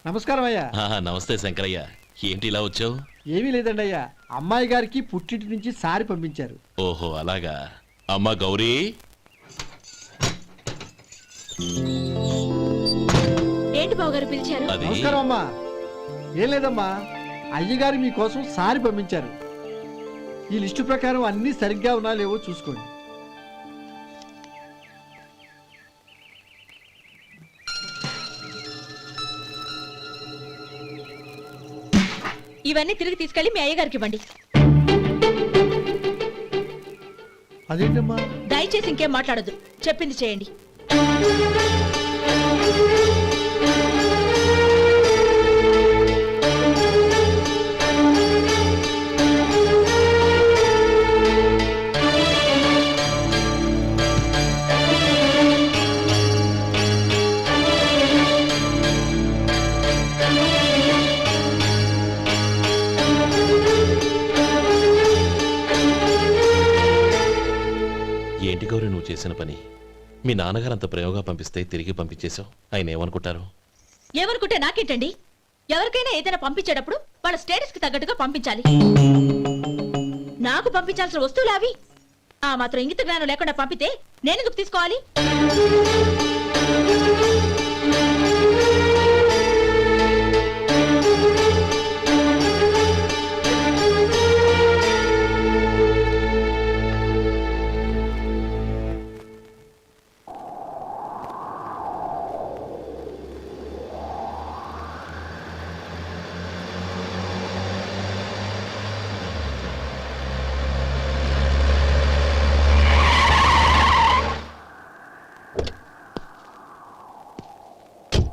నమస్కారం అయ్యా. నమస్తే శంకరయ్య, ఏంటి ఇలా వచ్చావు? ఏమీ లేదండి అయ్యా, అమ్మాయి గారికి పుట్టింటి నుంచి సారి పంపించారు. ఓహో అలాగా. అమ్మా గౌరీ, ఏంటి బావగారు పిలిచారు? అది నమస్కారం అమ్మా. ఏం లేదమ్మా, అయ్యగారు మీకోసం సారి పంపించారు. ఈ లిస్టు ప్రకారం అన్ని సరిగ్గా ఉన్నా లేవో చూసుకోండి. ఇవన్నీ తిరిగి తీసుకెళ్లి మీ అయ్యగారికి ఇవ్వండి. అదేంటమ్మా? దయచేసి ఇంకేం మాట్లాడొద్దు, చెప్పింది చేయండి. ఏంటి గౌరీ నువ్వు చేసిన పని? మీ నాన్నగారు అంత ప్రేమగా పంపిస్తే తిరిగి పంపించేశావు. ఆయన ఏమనుకుంటారు? ఏమనుకుంటే నాకేంటండి? ఎవరికైనా ఏదైనా పంపించేటప్పుడు వాళ్ళ స్టేటస్ కి తగ్గట్టుగా పంపించాలి. నాకు పంపించాల్సిన వస్తువులు అవి. ఆ మాత్రం ఇంగిత జ్ఞానం లేకుండా పంపితే నేనెందుకు తీసుకోవాలి?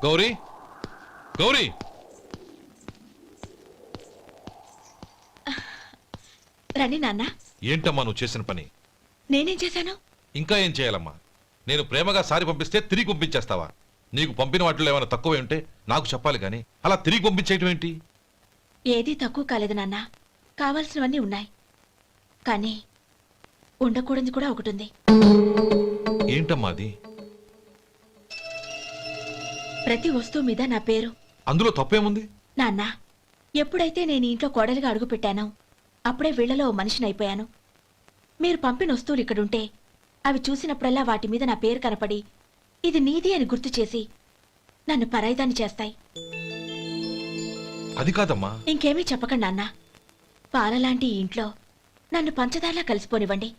గౌరీ, గౌరీ, రండి నాన్న. ఏంటమ్మా నువ్వు చేసిన పని? నేనేం చేశాను? ఇంకా ఏం చేయాలమ్మా? నేను ప్రేమగా సారి పంపిస్తే తిరిగి పంపించేస్తావా? నీకు పంపిన వాటిలో ఏమైనా తక్కువ ఉంటే నాకు చెప్పాలి కానీ అలా తిరిగి పంపించేయటం ఏంటి? ఏదీ తక్కువ కాలేదు నాన్న, కావాల్సినవన్నీ ఉన్నాయి. కానీ ఉండకూడదు కూడా ఒకటి ఉంది. ఏంటమ్మా అది? ప్రతి వస్తువు మీద నా పేరు. అందులో తప్పేముంది? నాన్న, ఎప్పుడైతే నేను ఇంట్లో కోడలిగా అడుగు పెట్టానో అప్పుడే వీళ్లలో ఓ మనిషిని అయిపోయాను. మీరు పంపిన వస్తువులు ఇక్కడుంటే అవి చూసినప్పుడల్లా వాటి మీద నా పేరు కనపడి ఇది నీది అని గుర్తు చేసి నన్ను పరాయిదాన్ని చేస్తాయి. అది కాదమ్మా. ఇంకేమీ చెప్పకండి నాన్న. పాలలాంటి ఈ ఇంట్లో నన్ను పంచదారలా కలిసిపోనివ్వండి.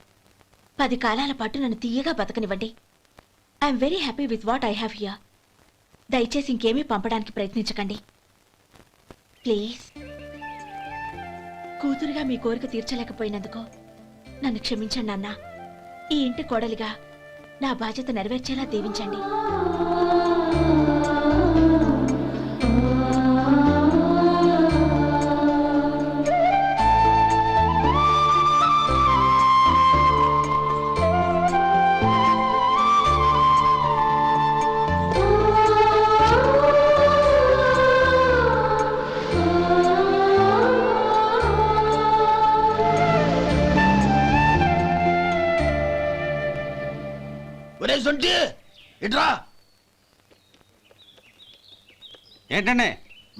10 కాలాల పాటు నన్ను తీయగా బతకనివ్వండి. I'm very happy with what I have here. దయచేసి ఇంకేమీ పంపడానికి ప్రయత్నించకండి ప్లీజ్. కూతురుగా మీ కోరిక తీర్చలేకపోయినందుకు నన్ను క్షమించండి నాన్న. ఈ ఇంటి కోడలిగా నా బాధ్యత నెరవేర్చేలా దీవించండి. ఇట్రా. ఏంటండి?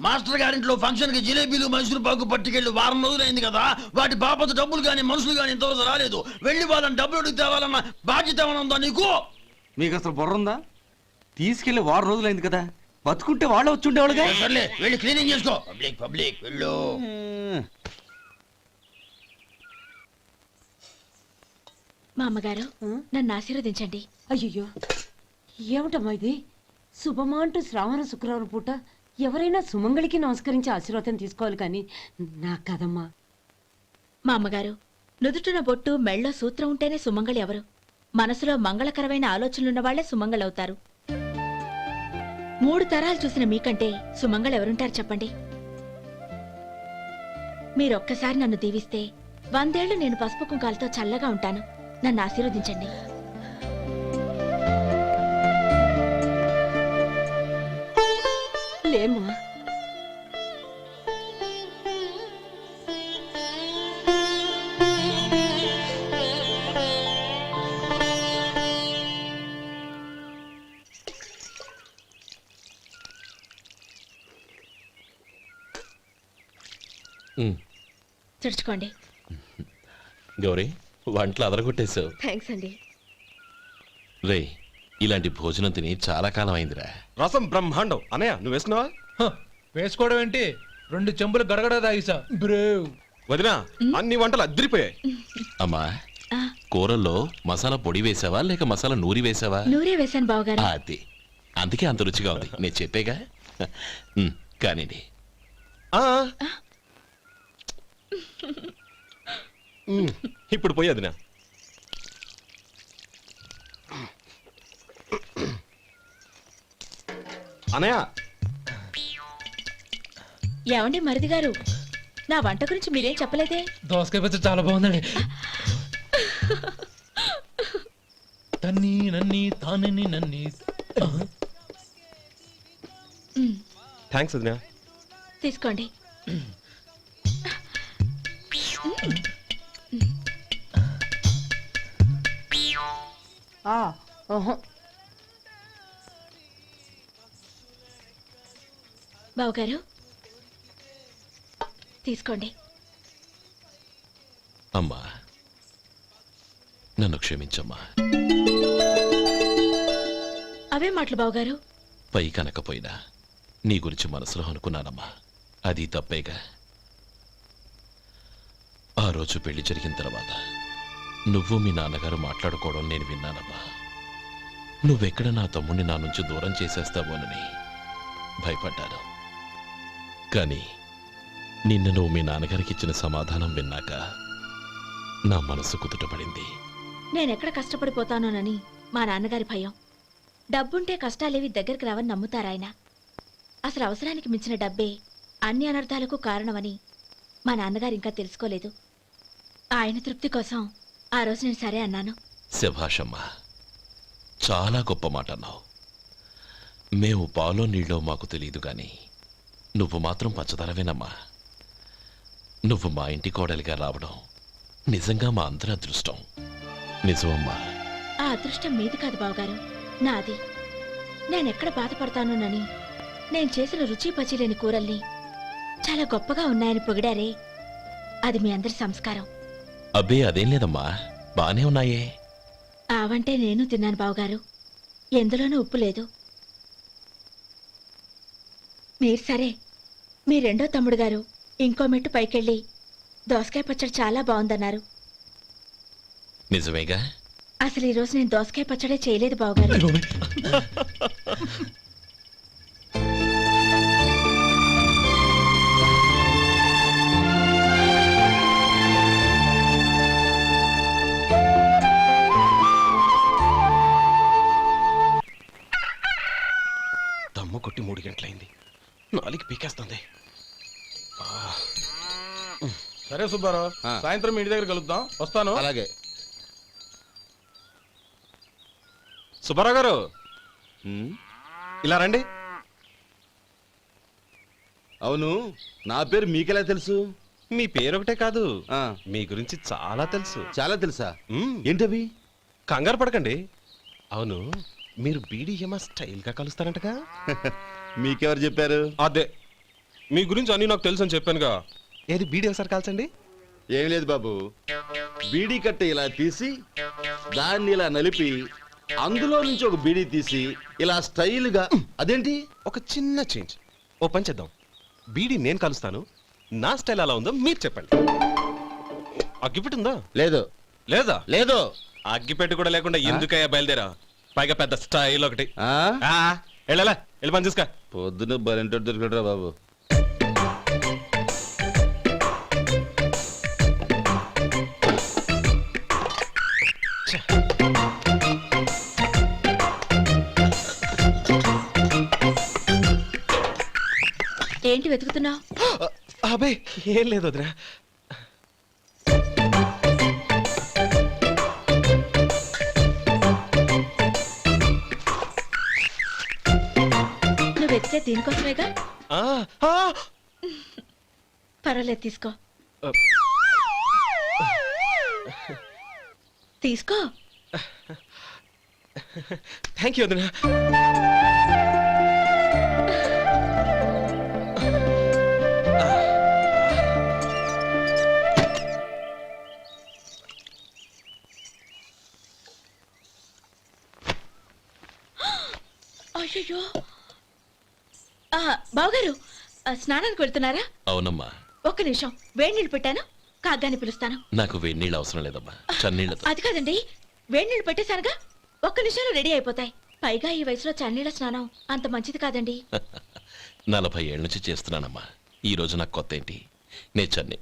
మాస్టర్ గారింట్లో ఫంక్షన్ కి జిలేబీలు మైసూరు పాకు పట్టుకెళ్ళి వారం రోజులైంది కదా. వాటి బాపత డబ్బులు గాని మనుషులు గాని ఇంతవరకు రాలేదు. వెళ్ళి వాళ్ళని డబ్బులు అడిగి తేవాలన్న బాధ్యత ఏమైనా ఉందా నీకు? మీకు అసలు బుర్ర ఉందా? తీసుకెళ్లి వారం రోజులైంది కదా, బతుకుంటే వాళ్ళు వచ్చి ఉండేవాళ్ళుగా. సర్లే వెళ్ళి క్లీనింగ్ చేసుకో. పబ్లిక్ పబ్లిక్ వెళ్ళు. మా అమ్మగారు నన్ను ఆశీర్వదించండి. అయ్యో, ఏమిటమ్మా ఇది? శుభమా అంటూ శ్రావణ శుక్రవారం పూట ఎవరైనా సుమంగళికి నమస్కరించి ఆశీర్వాదం తీసుకోవాలి కానీ నా కదమ్మా. మా అమ్మగారు, నుదుటిన బొట్టు మెళ్ళో సూత్రం ఉంటేనే సుమంగళి ఎవరు? మనసులో మంగళకరమైన ఆలోచనలున్న వాళ్లే సుమంగళవుతారు. 3 తరాలు చూసిన మీకంటే సుమంగళ ఎవరుంటారు చెప్పండి? మీరొక్కసారి నన్ను దీవిస్తే 100 ఏళ్లు నేను పసుపు కుంకాలతో చల్లగా ఉంటాను. నన్ను ఆశీర్వదించండి. లేమ్మా, ఉమ్, తుడుచుకోండి. గౌరీ వంటలు అదరగొట్టేశావు. థ్యాంక్స్ అండి. రే ఇలాంటి భోజనం తిని చాలా కాలం అయిందిరా. రసం బ్రహ్మాండం అనయ్య నువ్వు వేసుకున్నావా? వేసుకోవడం ఏంటి, 2 చెంబులు గడగడ తాగిసా బ్రేవ్. వదినా అన్ని వంటలు అద్దరిపోయాయి. అమ్మా ఆ, కూరల్లో మసాలా పొడి వేసావా లేక మసాలా నూరి వేసావా? నూరే వేశాను బావగారు. అది అందుకే అంత రుచిగా ఉంది. నేను చెప్పేగా. కానివ్వండి. ఆ. ఇప్పుడు పోయి వదినా. అనయ్య ఏమండి మరిది గారు, నా వంట గురించి మీరేం చెప్పలేదే? దోసకాయ పచ్చడి చాలా బాగుందండి. తన్ని నన్ని తానని నన్ని. థ్యాంక్స్ వదినా. తీసుకోండి. బావగారు తీసుకోండి. అమ్మా నన్ను క్షమించమ్మా. అవే మాటలు బావగారు. పై కనకపోయినా నీ గురించి మనసులో అనుకున్నానమ్మా. అది తప్పేగా. ఆ రోజు పెళ్లి జరిగిన తర్వాత నువ్వు మీ నాన్నగారు మాట్లాడుకోవడం నేను విన్నానమ్మా. నువ్వెక్కడ నా తమ్ముడిని నా నుంచి దూరం చేసేస్తావోనని భయపడ్డాను. కానీ నిన్న నువ్వు మీ నాన్నగారికి ఇచ్చిన సమాధానం విన్నాక నా మనసు కుదుటపడింది. నేనెక్కడ కష్టపడిపోతానోనని మా నాన్నగారి భయం. డబ్బుంటే కష్టాలేవి దగ్గరికి రావని నమ్ముతారాయన. అసలు అవసరానికి మించిన డబ్బే అన్ని అనర్థాలకు కారణమని మా నాన్నగారు ఇంకా తెలుసుకోలేదు. ఆయన తృప్తి కోసం ఆ రోజు నేను సరే అన్నాను. శభాషమ్మా, చాలా గొప్ప మాట అన్నావు. మేము పాలో నీళ్ళో మాకు తెలియదు గాని నువ్వు మాత్రం పచ్చదరవేనమ్మా. నువ్వు మా ఇంటి కోడలిగా రావడం నిజంగా మా అందరి అదృష్టం. నిజమమ్మా. ఆ అదృష్టం మీది కాదు బావగారు, నాది. నేనెక్కడ బాధపడతానోనని నేను చేసిన రుచి పచిలేని కూరల్ని చాలా గొప్పగా ఉన్నాయని పొగిడారే, అది మీ అందరి సంస్కారం. అబ్బే అదేం లేదమ్మా, బానే ఉన్నాయే. ఆవంటే నేను తిన్నాను బావగారు, ఎందులోనూ ఉప్పు లేదు. మీరు సరే, మీ రెండో తమ్ముడు గారు ఇంకో మెట్టు పైకెళ్ళి దోసకాయ పచ్చడి చాలా బాగుందన్నారు. నిజమేగా? అసలు ఈరోజు నేను దోసకాయ పచ్చడే చేయలేదు బావగారు. దమ్ము కొట్టి 3 గంటలైంది. 4కి పీకేస్తుంది. సరే సుబ్బారావు, సాయంత్రం మీ ఇంటి దగ్గర కలుద్దాం. వస్తాను. అలాగే. సుబ్బారావు గారు ఇలా రండి. అవును, నా పేరు మీకెలా తెలుసు? మీ పేరు ఒకటే కాదు, మీ గురించి చాలా తెలుసు. చాలా తెలుసా? ఏంటవి? కంగారు పడకండి. అవును, మీరు బీడీఎం స్టైల్గా కలుస్తారంటగా? మీకెవరు చెప్పారు? అదే, మీ గురించి అన్ని నాకు తెలుసు అని చెప్పానుగా. ఏది బీడీ ఒకసారి కాల్చండి. ఏం లేదు బాబు, బీడీ కట్ట ఇలా తీసి దాన్ని ఇలా నలిపి అందులో నుంచి ఒక బీడీ తీసి ఇలా స్టైల్గా. అదేంటి? ఒక చిన్న చేంజ్. ఓ పని చేద్దాం, బీడీ నేను కలుస్తాను, నా స్టైల్ అలా ఉందో మీరు చెప్పండి. అగ్గిపెట్టి ఉందా? లేదు. లేదా? లేదు. అగ్గిపెట్టి కూడా లేకుండా ఎందుకయ్యా బయలుదేరా? పైగా పెద్ద స్టైల్ ఒకటి. ఆ? వెళ్ళాలా, వెళ్ళి పని చూసుకో. పొద్దున బరింటోడు దొరికడరా బాబు. ఏంటి వెతుకుతున్నావు? అబే ఏం లేదు వదినా. నువ్వు వెతికే దీనికోసమేగా. ఆ, ఆ. పర్వాలేదు, తీసుకో. తీసుకో. థ్యాంక్ యూ వదినా. బావగారు స్నానానికి వెళ్తున్నారా? అవునమ్మా. ఒక్క నిమిషం, వేడి నీళ్ళు పెట్టాను, కాగ్గాని పిలుస్తాను. నాకు వేడి నీళ్ళు అవసరం లేదమ్మా, చన్నీళ్ళతో. అది కాదండి, వేడి నీళ్ళు పెట్టేశానుగా, ఒక్క నిమిషంలో రెడీ అయిపోతాయి. పైగా ఈ వయసులో చన్నీళ్ళ స్నానం అంత మంచిది కాదండి. 40 ఏళ్ళ నుంచి చేస్తున్నానమ్మా. ఈ రోజు నాకు కొత్త ఏంటి? నే చన్నీ.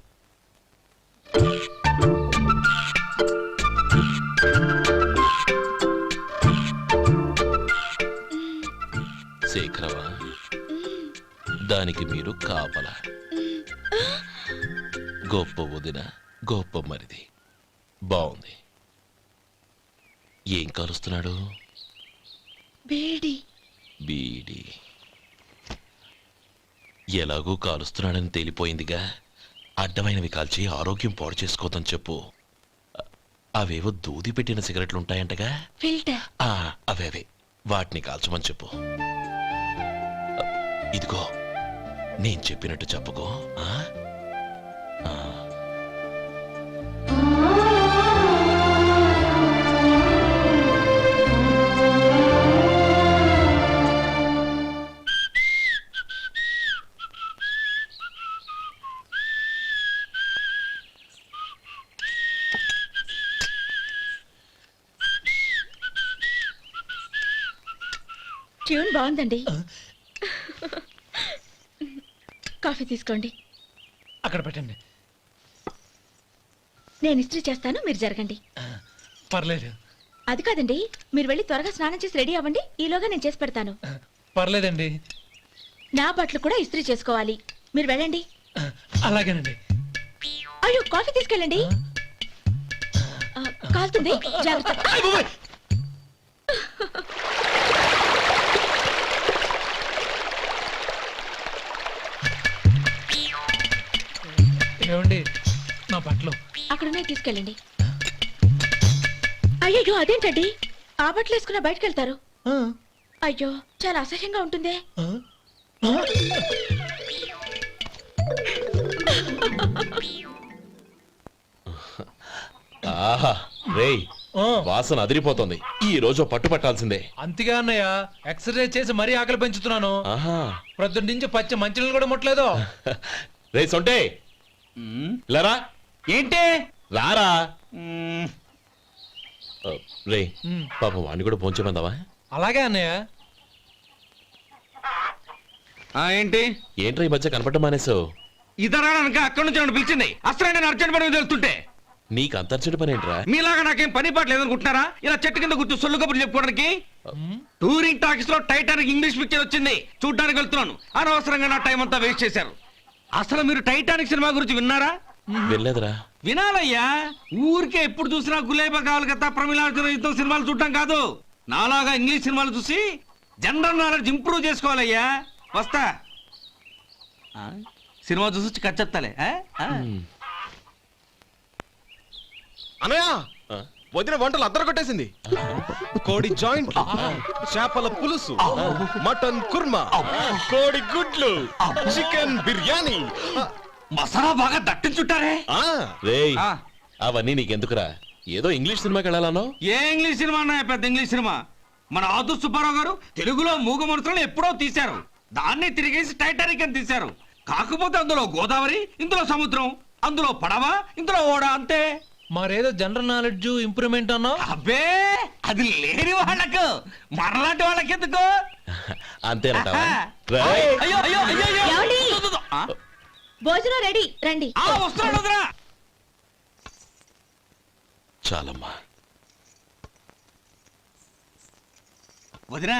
శేఖరవా, దానికి మీరు కాపల. గొప్ప వదిన, గొప్ప మరిది. బాగుంది. ఏం కలుస్తున్నాడు? వేడి. బీడి. ఎలాగూ కాలుస్తున్నాడని తేలిపోయిందిగా. అడ్డమైనవి కాల్చి ఆరోగ్యం పాడు చేసుకోదని చెప్పు. అవేవో దూది పెట్టిన సిగరెట్లుంటాయంటగా. ఫిల్టర్. అవే వాటిని కాల్చమని చెప్పు. ఇదిగో, నేను చెప్పినట్టు చెప్పుకో. ట్యూన్ బాగుందండి. కాఫీ తీసుకోండి. అక్కడ పెట్టండి. నేను ఇస్త్రీ చేస్తాను, మీరు జరగండి. పర్లేదు. అది కాదండి, మీరు వెళ్ళి త్వరగా స్నానం చేసి రెడీ అవ్వండి, ఈలోగా నేను చేసి పెడతాను. పర్లేదండి. నా బట్టలు కూడా ఇస్త్రీ చేసుకోవాలి, మీరు వెళ్ళండి. అలాగేనండి. అయ్యో, కాఫీ తీసుకెళ్ళండి. కాలుతుంది, జాగ్రత్త. ఏమండి, నా బట్టలు అక్కడనే తీసుకెళ్ళండి. అయ్యో, అదేంటండి, ఆ బట్టలు వేసుకున్న బయటకు వెళ్తారు? అయ్యో, చాలా అసహ్యంగా ఉంటుందే. ఆహా రేయ్, వాసన అదిరిపోతుంది. ఈ రోజు పట్టు పట్టాల్సిందే. అంతగా అన్నయ్య, ఎక్సర్సైజ్ చేసి మరీ ఆకలి పెంచుతున్నాను. ఆహా, ప్రొద్దున నుంచి పచ్చి మంచినీళ్ళు కూడా ముట్టలేదు. రే సొంటే, లరా. ఏంటి? రారా. రే, పాపం వాడిని కూడా పోంచమందావా? అలాగే అన్నయ్య. ఏంటి? ఏంట్రా ఈ మధ్య కనపడడం మానేసావు? ఇదరా అక్కడి నుంచి నన్ను పిలిచింది. అసలు నేను అర్జెంట్ పని వెళ్తుంటే నీకు అంతర్చడి పని ఏంట్రా? మీలాగా నాకేం పని పాట లేదనుకుంటున్నారా? ఇలా చెట్టు కింద కూర్చో సొల్లు కబుర్లు చెప్పుకోవడానికి. టూరింగ్ టాకీస్ లో టైటానిక్ ఇంగ్లీష్ పిక్చర్ వచ్చింది, చూడ్డానికి వెళ్తున్నాను. అనవసరంగా నా టైం అంతా వేస్ట్ చేశారు. అసలు మీరు టైటానిక్ సినిమా గురించి విన్నారా? వెళ్ళలేదురా. వినాలయ్యా. ఊరికే ఎప్పుడు చూసినా గులేబా కావాలి కదా, ప్రమిళార్జున యుద్ధం సినిమాలు చూడటం కాదు. నాలాగా ఇంగ్లీష్ సినిమాలు చూసి జనరల్ నాలెడ్జ్ ఇంప్రూవ్ చేసుకోవాలయ్యా. వస్తా. సినిమా చూసి కచ్చెత్తాలే. అనయా, వదిన వంటలు అద్దరు కొట్టేసింది. కోడి జాయింట్, చేపల పులుసు, మటన్ కుర్మా, కోడి గుడ్లు, చికెన్ బిర్యానీ, మసాలా బాగా దట్టించుంటారే. రేయ్, అవన్నీ నీకెందుకురా? ఏదో ఇంగ్లీష్ సినిమాకి వెళ్ళాలనో. ఏ ఇంగ్లీష్ సినిమా అన్నాయా? పెద్ద ఇంగ్లీష్ సినిమా. మన ఆదు సుబ్బారావు గారు తెలుగులో మూగమరుతులను ఎప్పుడో తీశారు. దాన్ని తిరిగేసి టైటానిక్ అని తీశారు. కాకపోతే అందులో గోదావరి, ఇందులో సముద్రం, అందులో పడవ, ఇందులో ఓడ, అంతే. మరేదో జనరల్ నాలెడ్జ్ ఇంప్రూవ్మెంట్ అన్నా. అబ్బే, అది లేని వాళ్ళకు, మరలాంటి వాళ్ళకి ఎందుకు? అంతేనంటావా? అయ్యో అయ్యో అయ్యో అయ్యో. ఏమండి? భోజనం రెడీ, రండి. వస్తున్నాడు వదరా. చాలమ్మా. వదినా,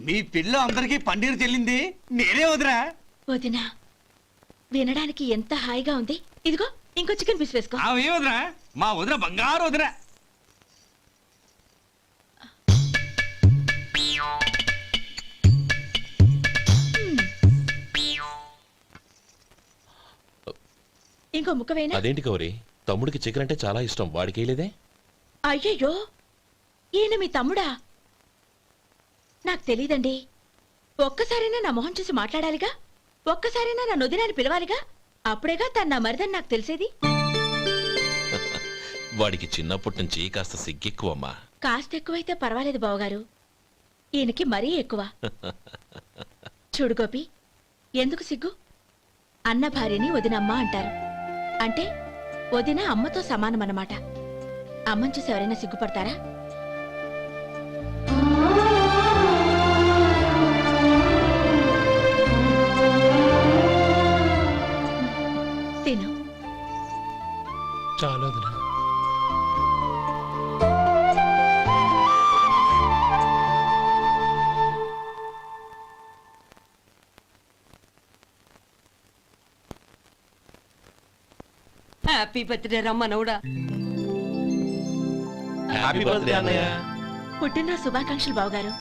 మీ పిల్ల అందరికీ పన్నీరు చెల్లింది నేనే వదినా. వదినా, వినడానికి ఎంత హాయిగా ఉంది. ఇదిగో ఇంకో చికెన్ పీస్ వేసుకో. ఏ వదినా, మా వదిన బంగారు వదినా. ఇంకో ముక్క వేయనా? అదేంటి గౌరీ, తమ్ముడికి చికెన్ అంటే చాలా ఇష్టం, వాడికి వేయలేదే? అయ్యయ్యో, ఈయన మీ తమ్ముడా? నాకు తెలీదండి. ఒక్కసారైనా నా మొహం చూసి మాట్లాడాలిగా, ఒక్కసారైనా నా నొదినాన్ని పిలవాలిగా, అప్పుడేగా తన నా మరిదని నాకు తెలిసేది. వాడికి చిన్నప్పటి నుంచి కాస్త సిగ్గెక్కువమ్మా. కాస్త ఎక్కువైతే పర్వాలేదు బావగారు, ఈయనకి మరీ ఎక్కువ. చూడు గోపి, ఎందుకు సిగ్గు? అన్న భార్యని వదినమ్మ అంటారు. అంటే వదిన అమ్మతో సమానమన్నమాట. అమ్మని చూసి ఎవరైనా సిగ్గుపడతారా? తిను. చాలా వదినా. హ్యాపీ బర్త్డే రా మనవడా. హ్యాపీ బర్త్డే అన్నయ్య. పుట్టిన శుభాకాంక్షలు బావగారు.